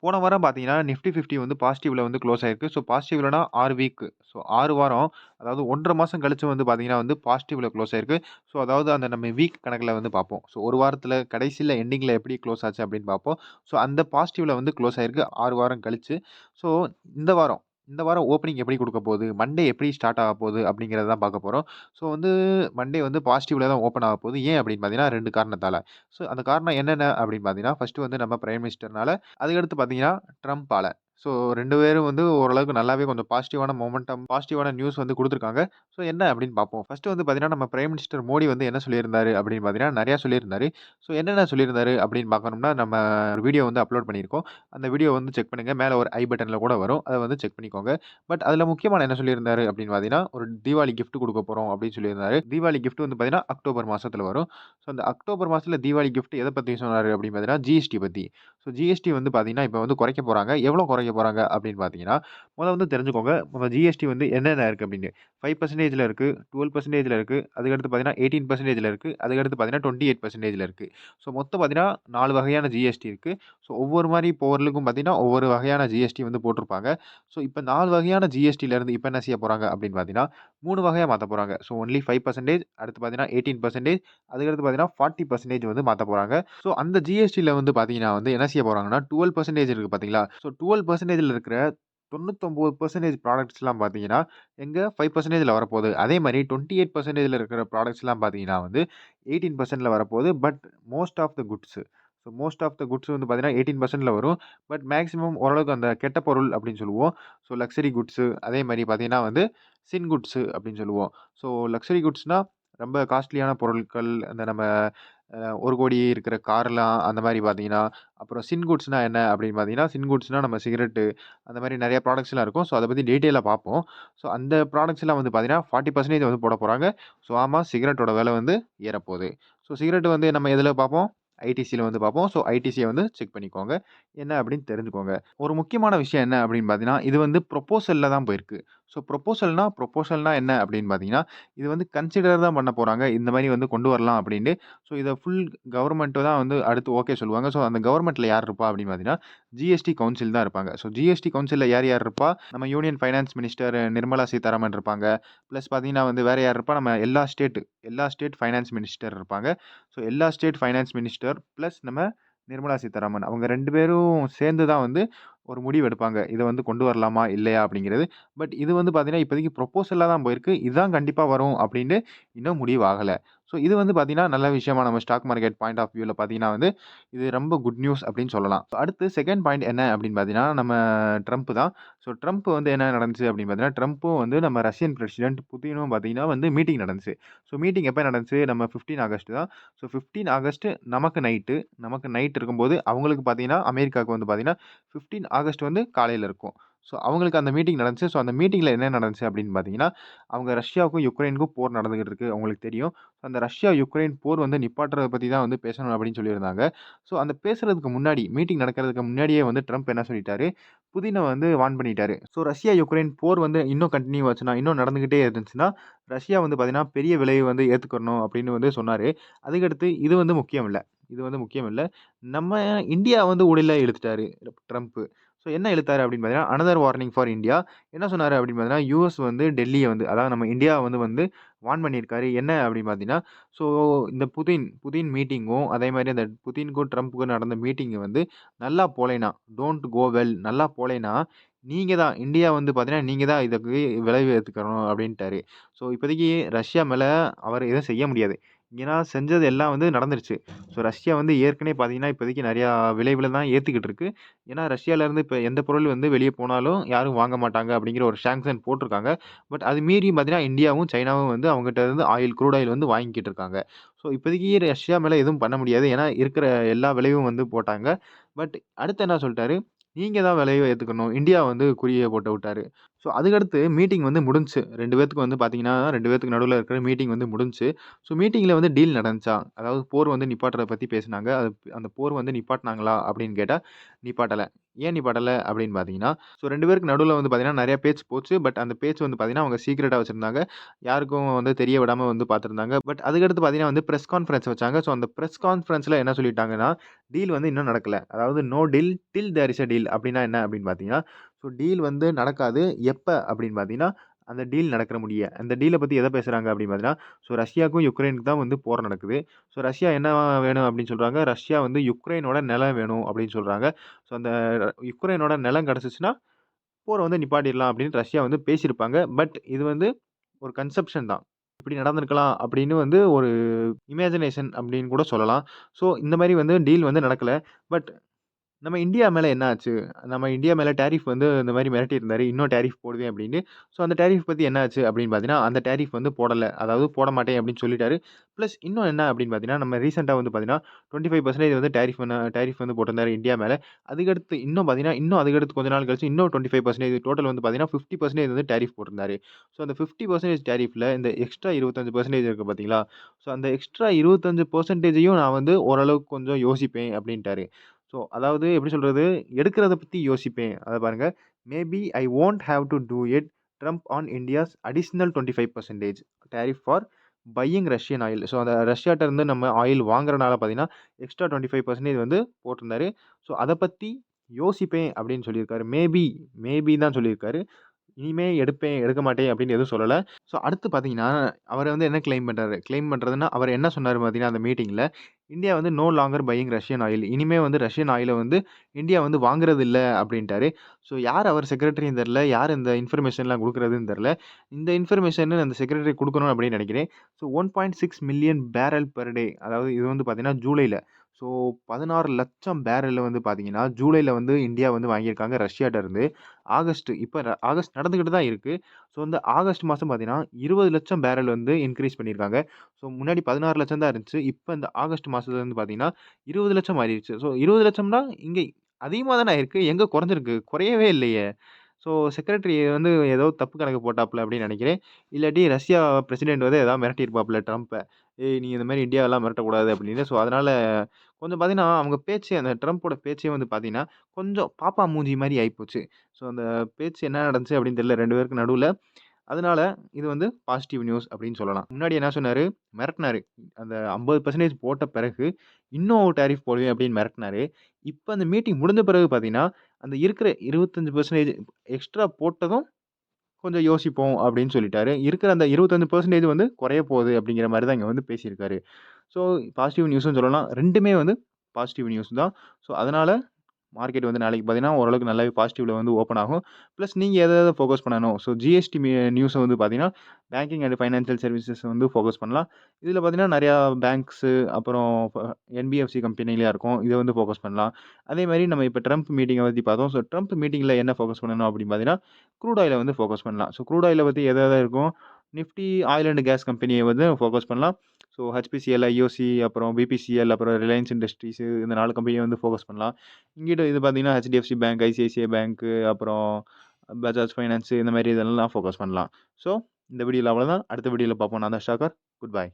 போன வாரம் பார்த்தீங்கன்னா, நிஃப்டி 50 வந்து பாசிட்டிவ்ல வந்து குளோஸ் ஆயிருக்கு. So பாசிட்டிவ்லனா 6 week. ஸோ 6 வாரம், அதாவது 1 1/2 மாசம் கழிச்சு வந்து பார்த்தீங்கன்னா வந்து பாசிட்டிவ்ல குளோஸ் ஆயிருக்கு. ஸோ அதாவது அந்த நம்ம வீக் கணக்குல வந்து பார்ப்போம். ஸோ 1 வாரத்துல கடைசில எண்டிங்ல எப்படி குளோஸ் ஆச்சு அப்படின்னு பார்ப்போம். ஸோ அந்த பாசிட்டிவ்ல வந்து குளோஸ் ஆயிருக்கு 6 வாரம் கழிச்சு. ஸோ இந்த வாரம் இந்த வாரம் ஓப்பனிங் எப்படி குடுக்க போகுது? மண்டே எப்படி ஸ்டார்ட் ஆகப்போகுது? அப்படிங்கிறத தான் பார்க்க போறோம். ஸோ வந்து மண்டே வந்து பாசிட்டிவ்ல தான் ஓப்பன் ஆகப்போகுது. ஏன் அப்படின்னு பார்த்தீங்கன்னா 2 காரணத்தால. ஸோ அந்த காரணம் என்னென்ன அப்படின்னு பார்த்தீங்கன்னா, ஃபர்ஸ்ட்டு வந்து நம்ம பிரைம் மினிஸ்டர்னால, அதுக்கடுத்து பார்த்தீங்கன்னா ட்ரம்ப்பால. ஸோ 2 பேரும் வந்து ஓரளவுக்கு நல்லாவே கொஞ்சம் பாசிட்டிவான மொமெண்டம், பாசிட்டிவான நியூஸ் வந்து குடுத்துருக்காங்க. ஸோ என்ன அப்படின்னு பார்ப்போம். ஃபர்ஸ்ட்டு வந்து பார்த்தீங்கன்னா, நம்ம பிரைம் மினிஸ்டர் மோடி வந்து என்ன சொல்லியிருந்தாரு அப்படின்னு பார்த்தீங்கன்னா, நெறையா சொல்லியிருந்தாரு. ஸோ என்னென்ன சொல்லியிருந்தாரு அப்படின்னு பார்க்கணும்னா, நம்ம ஒரு வீடியோ வந்து அப்லோட் பண்ணியிருக்கோம். அந்த வீடியோ வந்து செக் பண்ணுங்க. மேல ஒரு ஐ பட்டன்ல கூட வரும். அத வந்து செக் பண்ணிக்கோங்க. பட் அதில முக்கியமான என்ன சொல்லியிருந்தாரு அப்படின்னு பார்த்தீங்கன்னா, ஒரு தீபாவளி கிஃப்ட் குடுக்க போறோம் அப்படின்னு சொல்லியிருந்தாரு. தீபாவளி கிஃப்ட் வந்து பார்த்தீங்கன்னா, அக்டோபர் மாசத்துல வரும். ஸோ அந்த அக்டோபர் மாசத்துல தீபாவளி கிஃப்ட் எத பத்தி சொன்னாரு அப்படின்னு பார்த்தீங்கன்னா, ஜிஎஸ்டி பத்தி. ஸோ ஜிஎஸ்டி வந்து பார்த்தீங்கன்னா, இப்ப வந்து குறைக்க போறாங்க. எவ்வளோ குறைக்க போறாங்க அப்படின்னு பார்த்தீங்கன்னா, வந்து தெரிஞ்சுக்கோங்க. நம்ம ஜிஎஸ்டி வந்து என்னென்ன இருக்கு அப்படின்னு. 5%ல இருக்கு, 12%ல இருக்கு, அதுக்கடுத்து பார்த்தீங்கன்னா 18%ல இருக்கு, அதுக்கடுத்து பார்த்தீங்கன்னா 28%ல இருக்கு. ஸோ மொத்தம் பார்த்தீங்கன்னா 4 வகையான ஜிஎஸ்டி இருக்கு. ஸோ ஒவ்வொரு மாரி பொருளுக்கும் பார்த்தீங்கன்னா, ஒவ்வொரு வகையான ஜிஎஸ்டி வந்து போட்டிருப்பாங்க. ஸோ இப்ப 4 வகையான ஜிஎஸ்டில இருந்து இப்ப என்ன செய்ய போறாங்க அப்படின்னு பார்த்தீங்கன்னா, 3 வகையா மாத்தப் போறாங்க. ஸோ ஒன்லி 5% அடுத்து பார்த்தீங்கன்னா 18% அதுக்கடுத்து பார்த்தீங்கன்னா 40% வந்து மாத்தப் போறாங்க. ஸோ அந்த ஜிஎஸ்டில வந்து பார்த்தீங்கன்னா வந்து என்ன செய்ய போறாங்கன்னா, 12% இருக்கு பார்த்தீங்களா? ஸோ 12%ல இருக்கிற 99% ப்ராடக்ட்ஸ்லாம் பார்த்தீங்கன்னா, எங்க 5%ல வரப்போகுது. அதே மாரி 28%ல இருக்கிற ப்ராடக்ட்ஸ்லாம் பார்த்தீங்கன்னா வந்து 18%ல வரப்போகுது. But most of the goods most of the goods வந்து பார்த்தீங்கன்னா 18%ல வரும். பட் மேக்ஸிமம் ஓரளவுக்கு அந்த கெட்ட பொருள் அப்படின்னு சொல்லுவோம். ஸோ லக்ஸரி குட்ஸ் அதே மாரி பார்த்தீங்கன்னா வந்து சின் குட்ஸ் அப்படின்னு சொல்லுவோம். ஸோ லக்ஸரி குட்ஸ்னா ரொம்ப காஸ்ட்லியான பொருட்கள் அந்த நம்ம 1,00,00,000 இருக்கிற கார்லாம் அந்த மாரி பார்த்தீங்கன்னா, அப்புறம் சின் குட்ஸ்னா என்ன அப்படின்னு பார்த்தீங்கன்னா, சின் குட்ஸ்னா நம்ம சிகரெட்டு அந்த மாரி நெறைய ப்ராடக்ட்ஸ்லாம் இருக்கும். ஸோ அத பத்தி டீட்டெயிலா பார்ப்போம். ஸோ அந்த ப்ராடக்ட்ஸ்லாம் வந்து பார்த்தீங்கன்னா, 40% வந்து போடப் போறாங்க. ஸோ ஆமா சிகரெட்டோட விலை வந்து ஏறப்போது. ஸோ சிகரெட் வந்து நம்ம எதுல பார்ப்போம்? ஐடிசில வந்து பார்ப்போம். ஸோ ஐடிசிய வந்து செக் பண்ணிக்கோங்க. என்ன அப்படின்னு தெரிஞ்சுக்கோங்க. ஒரு முக்கியமான விஷயம் என்ன அப்படின்னு பார்த்தீங்கன்னா, இது வந்து ப்ரொபோசல்ல தான் போயிருக்கு. ஸோ ப்ரொபோசல்னா என்ன அப்படின்னு பார்த்தீங்கன்னா, இது வந்து கன்சிடர் தான் பண்ண போறாங்க. இந்த மாரி வந்து கொண்டு வரலாம் அப்படின்னு. ஸோ இத ஃபுல் கவர்ன்மெண்ட் தான் வந்து அடுத்து ஓகே சொல்லுவாங்க. ஸோ அந்த கவர்ன்மெண்ட்ல யார் இருப்பா அப்படின்னு பார்த்தீங்கன்னா, ஜிஎஸ்டி கவுன்சில் தான் இருப்பாங்க. ஸோ ஜிஎஸ்டி கவுன்சில்ல யார் யார் இருப்பா? நம்ம union finance minister Nirmala Sitharaman இருப்பாங்க. பிளஸ் பார்த்தீங்கன்னா வந்து வேற யார் இருப்பா? நம்ம எல்லா ஸ்டேட் ஃபைனான்ஸ் மினிஸ்டர் இருப்பாங்க. ஸோ எல்லா ஸ்டேட் ஃபைனான்ஸ் மினிஸ்டர் பிளஸ் நம்ம நிர்மலா சீதாராமன். அவங்க 2 பேரும் சேர்ந்து தான் வந்து ஒரு முடிவு எடுப்பாங்க. இத வந்து கொண்டு வரலாமா? இல்லையா? அப்படிங்கிறது. பட் இது வந்து பார்த்தீங்கன்னா, இப்போதைக்கு ப்ரொபோசலா தான் போயிருக்கு. இதுதான் கண்டிப்பா வரும் அப்படின்னு இன்னும் முடிவு ஆகல. ஸோ இது வந்து பார்த்தீங்கன்னா, நல்ல விஷயமா நம்ம ஸ்டாக் மார்க்கெட் பாயிண்ட் ஆஃப் வியூல பார்த்தீங்கன்னா வந்து, இது ரொம்ப குட் நியூஸ் அப்படின்னு சொல்லலாம். அடுத்து செகண்ட் பாயிண்ட் என்ன அப்படின்னு பார்த்தீங்கன்னா, நம்ம ட்ரம்ப் தான். ஸோ ட்ரம்ப் வந்து என்ன நடந்துச்சு அப்படின்னு பார்த்தீங்கன்னா, ட்ரம்ப்பும் வந்து நம்ம ரஷ்யன் பிரசிடென்ட் புதினும் பார்த்தீங்கன்னா வந்து மீட்டிங் நடந்துச்சு. ஸோ மீட்டிங் எப்ப நடந்துச்சு? நம்ம 15 ஆகஸ்ட் தான். ஸோ 15 ஆகஸ்ட் நமக்கு நைட் இருக்கும்போது, அவங்களுக்கு பார்த்தீங்கன்னா, அமெரிக்காவுக்கு வந்து பார்த்தீங்கன்னா, 15 ஆகஸ்ட் வந்து காலையில இருக்கும். ஸோ அவங்களுக்கு அந்த மீட்டிங் நடந்துச்சு. ஸோ அந்த மீட்டிங்ல என்ன நடந்துச்சு அப்படின்னு பார்த்தீங்கன்னா, அவங்க ரஷ்யாவுக்கும், யுக்ரைனுக்கும் போர் நடந்துகிட்டு இருக்கு. அவங்களுக்கு தெரியும். அந்த ரஷ்யா, யுக்ரைன் போர் வந்து நிப்பாட்டுறத பத்தி தான் வந்து பேசணும் அப்படின்னு சொல்லியிருந்தாங்க. ஸோ அந்த பேசுறதுக்கு முன்னாடி, மீட்டிங் நடக்கிறதுக்கு முன்னாடியே வந்து ட்ரம்ப் என்ன சொல்லிட்டாரு, புதின வந்து வார்ன் பண்ணிட்டாரு. ஸோ ரஷ்யா, யுக்ரைன் போர் வந்து இன்னும் கன்டின்யூ ஆச்சுன்னா, இன்னும் நடந்துகிட்டே இருந்துச்சுன்னா, ரஷ்யா வந்து பார்த்தீங்கன்னா, பெரிய விளைவு வந்து ஏத்துக்கணும் அப்படின்னு வந்து சொன்னாரு. அதுக்கடுத்து இது வந்து முக்கியம் இல்ல. நம்ம இந்தியா வந்து உள்ள இழுத்துட்டாரு ட்ரம்ப். ஸோ என்ன இழுத்தாரு அப்படின்னு பார்த்தீங்கன்னா, அனதர் வார்னிங் ஃபார் இந்தியா. என்ன சொன்னாரு அப்படின்னு பார்த்தீங்கன்னா, யுஎஸ் வந்து டெல்லிய வந்து அதாவது நம்ம இந்தியாவ வந்து வார்ன் பண்ணியிருக்காரு. என்ன அப்படின்னு பார்த்தீங்கன்னா, ஸோ இந்த புதின் மீட்டிங்கும் அதே மாரி அந்த புதினுக்கும், ட்ரம்ப்புக்கும் நடந்த மீட்டிங் வந்து நல்லா போலேன்னா, டோன்ட் கோ வெல் நல்லா போலேன்னா, இந்தியா வந்து பார்த்தீங்கன்னா, நீங்க தான் இதுக்கு விளைவு ஏத்துக்கணும் அப்படின்ட்டாரு. ஸோ இப்போதைக்கு ரஷ்யா மேல அவர் எதுவும் செய்ய முடியாது. ஏன்னா செஞ்சது எல்லாம் வந்து நடந்துருச்சு. ஸோ ரஷ்யா வந்து ஏற்கனவே பார்த்தீங்கன்னா, இப்போதைக்கு நெறையா விளைவுல தான் ஏத்துக்கிட்டு இருக்கு. ஏன்னா ரஷ்யாலருந்து இப்ப எந்த பொருள் வந்து வெளிய போனாலும் யாரும் வாங்க மாட்டாங்க அப்படிங்கிற ஒரு சாங்ஷன் போட்டிருக்காங்க. பட் அது மீறியும் பார்த்தீங்கன்னா, இந்தியாவும், சைனாவும் வந்து அவங்ககிட்ட இருந்து க்ரூட் ஆயில் வந்து வாங்கிக்கிட்டு இருக்காங்க. ஸோ இப்போதைக்கு ரஷ்யா மேல எதுவும் பண்ண முடியாது. ஏன்னா இருக்கிற எல்லா விலையும் வந்து போட்டாங்க. பட் அடுத்து என்ன சொல்ட்டாரு, நீங்க தான் விலைய ஏத்துக்கணும். இந்தியா வந்து குறிய போட்டு விட்டாரு. ஸோ அதுக்கடுத்து மீட்டிங் வந்து முடிஞ்சுச்சு. 2 பேத்துக்கு வந்து பார்த்தீங்கன்னா, 2 பேத்துக்கு நடுவுல இருக்கிற மீட்டிங் வந்து முடிஞ்சுச்சு. ஸோ மீட்டிங்ல வந்து டீல் நடந்துச்சா? அதாவது போர் வந்து நிப்பாட்டுறத பத்தி பேசுனாங்க. அந்த போர் வந்து நிப்பாட்டுனாங்களா? அப்படின்னு கேட்டா, நிப்பாட்டல. ஏன் நிப்பாட்டல அப்படின்னு பார்த்தீங்கன்னா, ஸோ 2 பேருக்கு நடுவுல வந்து பார்த்தீங்கன்னா, நெறைய பேச்சு போச்சு. பட் அந்த பேச்சு வந்து பார்த்தீங்கன்னா, அவங்க சீக்ரெட்டா வச்சிருந்தாங்க. யாருக்கும் வந்து தெரிய விடாம வந்து பார்த்துருந்தாங்க. பட் அதுக்கடுத்து பார்த்தீங்கன்னா வந்து பிரஸ் கான்ஃபரன்ஸ் வச்சாங்க. ஸோ அந்த பிரஸ் கான்ஃபரன்ஸ்ல என்ன சொல்லிட்டாங்கன்னா, டீல் வந்து இன்னும் நடக்கல. அதாவது no deal till there is a deal அப்படின்னா என்ன அப்படின்னு பார்த்தீங்கன்னா, ஸோ டீல் வந்து நடக்காது. எப்ப அப்படின்னு பார்த்தீங்கன்னா, அந்த டீல் நடக்கிற முடிய. அந்த டீல பத்தி எத பேசுறாங்க அப்படின்னு பார்த்தீங்கன்னா, ஸோ ரஷ்யாவுக்கும் யுக்ரைனுக்கு தான் வந்து போர் நடக்குது. ஸோ ரஷ்யா என்ன வேணும் அப்படின்னு சொல்றாங்க. ரஷ்யா வந்து யுக்ரைனோட நிலம் வேணும் அப்படின்னு சொல்றாங்க. ஸோ அந்த யுக்ரைனோட நிலம் கிடைச்சுச்சுன்னா, போர வந்து நிப்பாட்டிடலாம் அப்படின்னு ரஷ்யா வந்து பேசியிருப்பாங்க. பட் இது வந்து ஒரு கன்செப்ஷன் தான். இப்படி நடந்திருக்கலாம் அப்படின்னு வந்து ஒரு இமேஜினேஷன் அப்படின்னு கூட சொல்லலாம். ஸோ இந்த மாரி வந்து டீல் வந்து நடக்கல. பட் நம்ம இந்தியா மேல என்ன ஆச்சு? நம்ம இந்தியா மேல டாரிஃப் வந்து இந்த மாரி மிரட்டியிருந்தாரு. இன்னும் டாரிஃப் போடுவேன் அப்படின்னு. ஸோ அந்த டாரிஃப் பத்தி என்ன ஆச்சு அப்படின்னு பார்த்தீங்கன்னா, அந்த டாரிஃப் வந்து போடல. அதாவது போட மாட்டேன் அப்படின்னு சொல்லிட்டாரு. பிளஸ் இன்னும் என்ன அப்படின்னு பார்த்தீங்கன்னா, நம்ம ரீசென்ட்டா வந்து பார்த்தீங்கன்னா, 25% வந்து டாரிஃப் வந்து போட்டிருந்தாரு இந்தியா மேல. அதுக்கடுத்து இன்னும் பார்த்தீங்கன்னா, இன்னும் அதுக்கடுத்து கொஞ்ச நாள் கழிச்சு இன்னும் 25% டோட்டல் வந்து பார்த்தீங்கன்னா, 50% வந்து டாரிஃப் போட்டிருந்தாரு. ஸோ அந்த 50% டாரிஃப்ல இந்த எக்ஸ்ட்ரா 25% இருக்கு பார்த்தீங்களா? ஸோ அந்த எக்ஸ்ட்ரா 25%யும் நான் வந்து ஓரளவுக்கு கொஞ்சம் யோசிப்பேன் அப்படின்ட்டாரு. ஸோ, அதாவது எப்படி சொல்றது? எடுக்கிறத பத்தி யோசிப்பேன். அத பாருங்க. Maybe I won't have to do it. Trump on India's additional 25% tariff for buying Russian oil. So, அந்த ரஷ்யாட்ட இருந்து நம்ம ஆயில் வாங்குறனால பார்த்தீங்கன்னா, எக்ஸ்ட்ரா 25% வந்து போட்டிருந்தாரு. ஸோ, அத பத்தி யோசிப்பேன் அப்படின்னு சொல்லியிருக்காரு. மேபி தான் சொல்லியிருக்காரு. இனிமே எடுப்பேன், எடுக்க மாட்டேன் அப்படின்னு எதுவும் சொல்லல. ஸோ அடுத்து பார்த்தீங்கன்னா, அவரு வந்து என்ன கிளைம் பண்றாரு? கிளைம் பண்றதுன்னா, அவரு என்ன சொன்னாரு பார்த்தீங்கன்னா, அந்த மீட்டிங்ல, இந்தியா வந்து no longer buying Russian oil. இனிமே வந்து ரஷ்யன் ஆயில வந்து இந்தியா வந்து வாங்குறது இல்ல அப்படின்ட்டாரு. ஸோ யார் அவர் செக்ரட்டரின்னு தெரியல. யார் இந்த இன்ஃபர்மேஷன்லாம் குடுக்குறதுன்னு தெரியல. இந்த இன்ஃபர்மேஷன் அந்த செக்ரட்டரி குடுக்கணும் அப்படின்னு நெனைக்கிறேன். So 1.6 million barrel per day. அதாவது இது வந்து பார்த்தீங்கன்னா, ஜூலைல. ஸோ 16,00,000 பேரல் வந்து பார்த்தீங்கன்னா, ஜூலைல வந்து இந்தியா வந்து வாங்கியிருக்காங்க ரஷ்யாட்ட இருந்து. ஆகஸ்ட் நடந்துகிட்டு தான் இருக்கு. ஸோ இந்த ஆகஸ்ட் மாசம் பார்த்தீங்கன்னா, 20,00,000 பேரல் வந்து இன்கிரீஸ் பண்ணியிருக்காங்க. ஸோ முன்னாடி 16,00,000 தான் இருந்துச்சு. இப்ப இந்த ஆகஸ்ட் மாசத்துலருந்து பார்த்தீங்கன்னா, 20,00,000 மாறிருச்சு. ஸோ 20,00,000னா இங்க அதிகமா தானே ஆயிருக்கு. எங்க குறைஞ்சிருக்கு? குறையவே இல்லையே! ஸோ செக்ரட்டரி வந்து ஏதோ தப்பு கணக்கு போட்டாப்ல அப்படின்னு நெனைக்கிறேன். இல்லாட்டி ரஷ்யா பிரசிடென்ட் வந்து ஏதாவது மிரட்டியிருப்பாப்ல ட்ரம்ப்ப. "ஏய் நீ இந்த மாரி இந்தியாவெல்லாம் மிரட்டக்கூடாது" அப்படின்னு. ஸோ அதனால கொஞ்சம் பார்த்தீங்கன்னா, அவங்க பேச்சே அந்த ட்ரம்ப்போட பேச்சே வந்து பார்த்தீங்கன்னா, கொஞ்சம் பாப்பா மூஞ்சி மாரி ஆயிப்போச்சு. ஸோ அந்த பேச்சு என்ன நடந்துச்சு அப்படின்னு தெரியல 2 பேருக்கு நடுவுல. அதனால இது வந்து பாசிட்டிவ் நியூஸ் அப்படின்னு சொல்லலாம். முன்னாடி என்ன சொன்னாரு? மிரட்டுனாரு. அந்த 50% போட்ட பிறகு, இன்னும் டாரிஃப் போடுவேன் அப்படின்னு மிரட்டுனாரு. இப்ப அந்த மீட்டிங் முடிஞ்ச பிறகு பார்த்தீங்கன்னா, அந்த இருக்கிற 25% எக்ஸ்ட்ரா போட்டதும் கொஞ்சம் யோசிப்போம் அப்படின்னு சொல்லிட்டாரு. இருக்கிற அந்த 25% வந்து குறைய போகுது அப்படிங்கிற மாரி தான் இங்க வந்து பேசியிருக்காரு. ஸோ பாசிட்டிவ் நியூஸ்ன்னு சொல்லலாம். 2மே வந்து பாசிட்டிவ் நியூஸ் தான். ஸோ அதனால மார்க்கெட் வந்து நாளைக்கு பார்த்தீங்கன்னா, ஓரளவுக்கு நல்லாவே பாசிட்டிவ்ல வந்து ஓப்பன் ஆகும். பிளஸ் நீங்க எத எத ஃபோக்கஸ் பண்ணணும். ஸோ ஜிஎஸ்டி நியூஸ வந்து பார்த்தீங்கன்னா, பேங்கிங் அண்ட் ஃபைனான்சியல் சர்வீசஸ் வந்து ஃபோக்கஸ் பண்ணலாம். இதில பார்த்தீங்கன்னா, நெறையா பேங்க்ஸு அப்புறம் என்பிஎஃப்சி கம்பெனிலாம் இருக்கும். இத வந்து ஃபோக்கஸ் பண்ணலாம். அதேமாரி நம்ம இப்ப ட்ரம்ப் மீட்டிங்க பத்தி பார்த்தோம். ஸோ ட்ரம்ப் மீட்டிங்ல என்ன ஃபோக்கஸ் பண்ணணும் அப்படின்னு பார்த்தீங்கன்னா, க்ரூட் ஆயில வந்து ஃபோக்கஸ் பண்ணலாம். ஸோ க்ரூட் ஆயில பத்தி எத எத இருக்கும். நிஃப்டி ஆயில் அண்ட் கேஸ் கம்பெனிய வந்து ஃபோக்கஸ் பண்ணலாம். ஸோ ஹெச்பிசிஎல், ஐஓசி அப்புறம் பிபிசிஎல் அப்புறம் ரிலையன்ஸ் இண்டஸ்ட்ரீஸ் இந்த 4 கம்பெனிய வந்து ஃபோக்கஸ் பண்ணலாம். இங்கிட்டு இது பார்த்தீங்கன்னா, ஹெச்டிஎஃப்சி பேங்க், ஐசிஐசிஐ பேங்க், அப்புறம் பஜாஜ் ஃபைனான்ஸ் இந்த மாரி இதெல்லாம் ஃபோக்கஸ் பண்ணலாம். ஸோ இந்த வீடியோல அவ்வளோதான். அடுத்த வீடியோல பார்ப்போம். நான் தான் ஷாக்கர். Good bye.